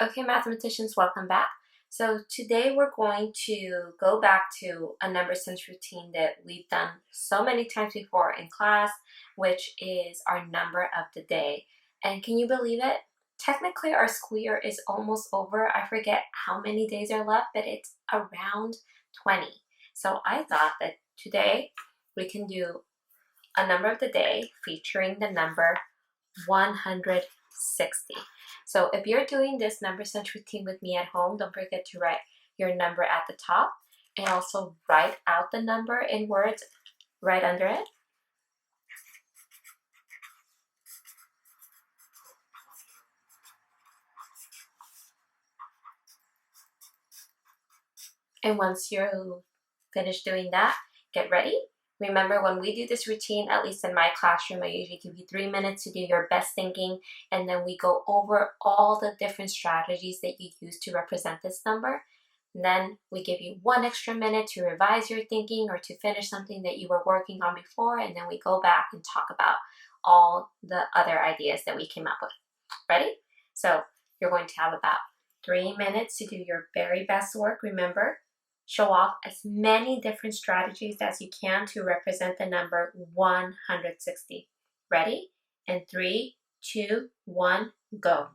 Okay, mathematicians, welcome back. So today we're going to go back to a number sense routine that we've done so many times before in class, which is our number of the day. And can you believe it? Technically, our school year is almost over. I forget how many days are left, but it's around 20. So I thought that today we can do a number of the day featuring the number 160. So if you're doing this number sense routine with me at home, don't forget to write your number at the top and also write out the number in words right under it. And once you finish doing that, get ready. Remember, when we do this routine, at least in my classroom, I usually give you 3 minutes to do your best thinking, and then we go over all the different strategies that you use to represent this number. And then we give you 1 extra minute to revise your thinking or to finish something that you were working on before, and then we go back and talk about all the other ideas that we came up with. Ready? So you're going to have about 3 minutes to do your very best work. Remember, show off as many different strategies as you can to represent the number 160. Ready? In 3, 2, 1, go.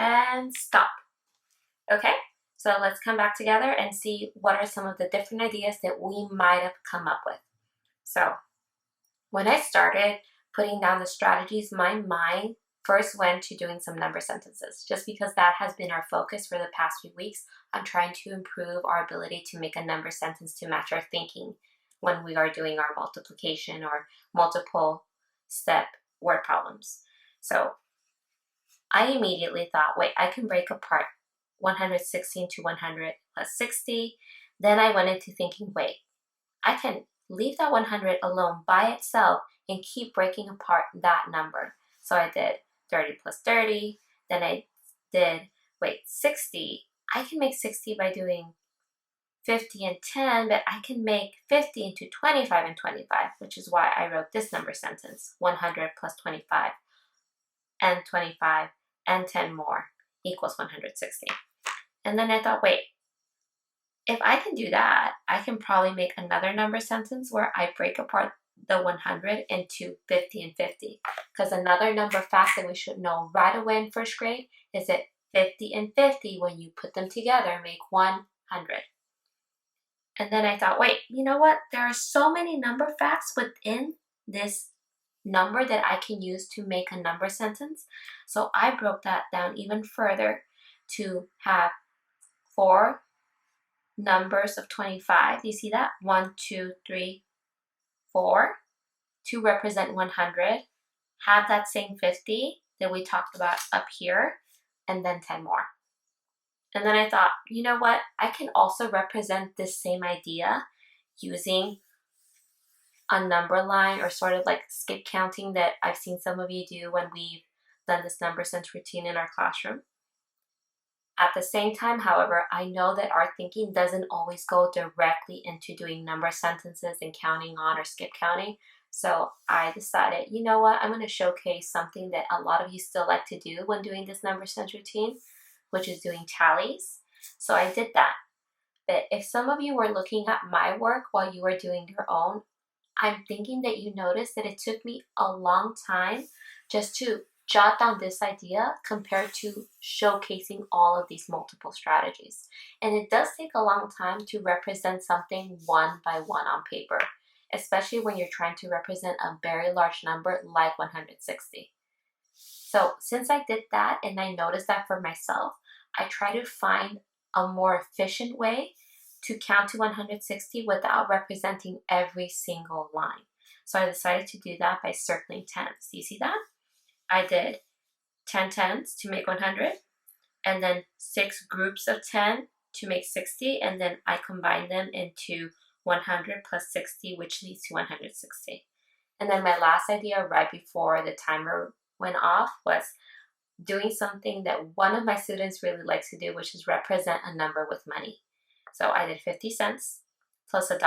And stop. Okay, so let's come back together and see what are some of the different ideas that we might have come up with. So when I started putting down the strategies, my mind first went to doing some number sentences, just because that has been our focus for the past few weeks on trying to improve our ability to make a number sentence to match our thinking when we are doing our multiplication or multiple step word problems. So I immediately thought, wait, I can break apart 116 to 100 plus 60. Then I went into thinking, wait, I can leave that 100 alone by itself and keep breaking apart that number. So I did 30 plus 30. Then I did, 60. I can make 60 by doing 50 and 10, but I can make 50 into 25 and 25, which is why I wrote this number sentence, 100 plus 25 and 25 and 10 more equals 160. And then I thought, wait, if I can do that, I can probably make another number sentence where I break apart the 100 into 50 and 50. Because another number fact that we should know right away in first grade is that 50 and 50, when you put them together, make 100. And then I thought, wait, you know what? There are so many number facts within this number that I can use to make a number sentence. So I broke that down even further to have 4 numbers of 25. Do you see that? 1, 2, 3, 4 to represent 100. Have that same 50 that we talked about up here, and then 10 more. And then I thought, you know what? I can also represent this same idea using a number line, or sort of like skip counting that I've seen some of you do when we've done this number sense routine in our classroom. At the same time, however, I know that our thinking doesn't always go directly into doing number sentences and counting on or skip counting. So I decided, you know what, I'm going to showcase something that a lot of you still like to do when doing this number sense routine, which is doing tallies. So I did that. But if some of you were looking at my work while you were doing your own, I'm thinking that you noticed that it took me a long time just to jot down this idea compared to showcasing all of these multiple strategies. And it does take a long time to represent something one by one on paper, especially when you're trying to represent a very large number like 160. So since I did that and I noticed that for myself, I try to find a more efficient way to count to 160 without representing every single line. So I decided to do that by circling tens. Do you see that? I did 10 tens to make 100, and then 6 groups of 10 to make 60, and then I combined them into 100 plus 60, which leads to 160. And then my last idea right before the timer went off was doing something that one of my students really likes to do, which is represent a number with money. So I did 50 cents plus $1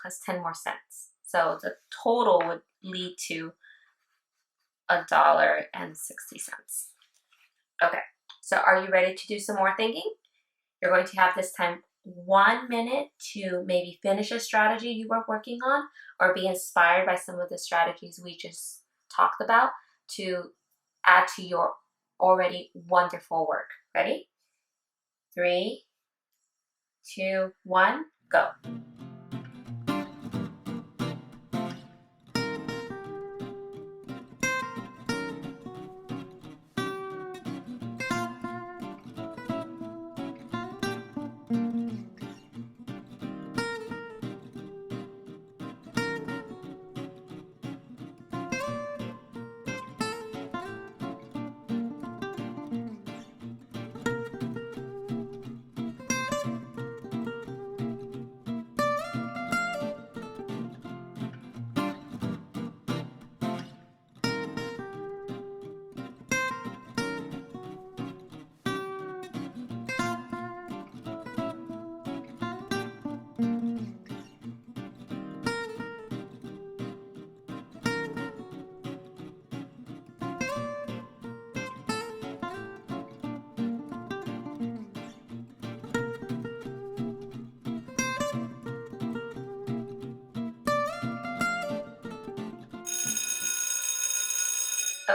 plus 10 more cents. So the total would lead to $1.60. Okay, so are you ready to do some more thinking? You're going to have this time 1 minute to maybe finish a strategy you were working on or be inspired by some of the strategies we just talked about to add to your already wonderful work. Ready? 3, 2, 1, go.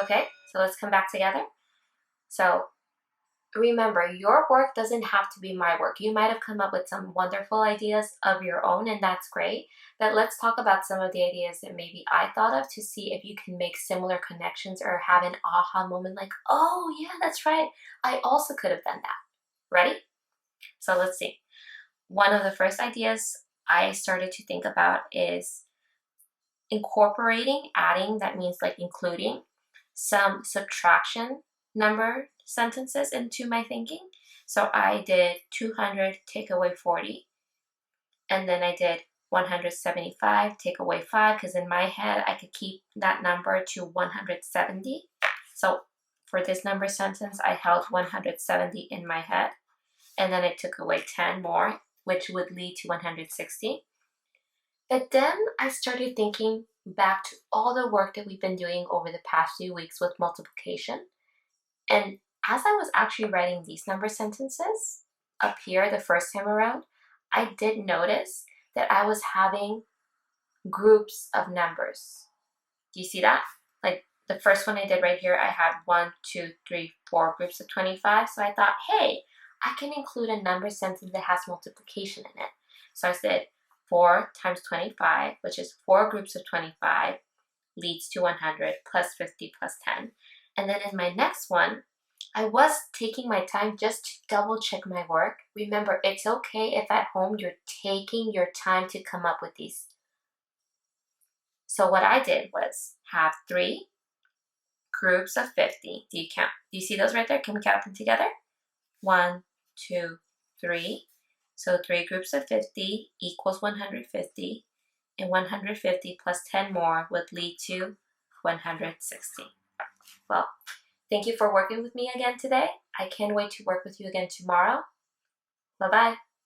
Okay, so let's come back together. So remember, your work doesn't have to be my work. You might have come up with some wonderful ideas of your own, and that's great. But let's talk about some of the ideas that maybe I thought of to see if you can make similar connections or have an aha moment like, oh, yeah, that's right. I also could have done that. Ready? So let's see. One of the first ideas I started to think about is incorporating, adding, that means like including some subtraction number sentences into my thinking. So I did 200 take away 40, and then I did 175 take away 5, because in my head I could keep that number to 170. So for this number sentence, I held 170 in my head, and then I took away 10 more, which would lead to 160. But then I started thinking back to all the work that we've been doing over the past few weeks with multiplication. And as I was actually writing these number sentences up here the first time around, I did notice that I was having groups of numbers. Do you see that? Like the first one I did right here, I had 1, 2, 3, 4 groups of 25. So I thought, hey, I can include a number sentence that has multiplication in it. So I said 4 times 25, which is 4 groups of 25, leads to 100 plus 50 plus 10. And then in my next one, I was taking my time just to double check my work. Remember, it's okay if at home you're taking your time to come up with these. So what I did was have 3 groups of 50. Do you count? Do you see those right there? Can we count them together? 1, 2, 3. So 3 groups of 50 equals 150, and 150 plus 10 more would lead to 160. Well, thank you for working with me again today. I can't wait to work with you again tomorrow. Bye-bye.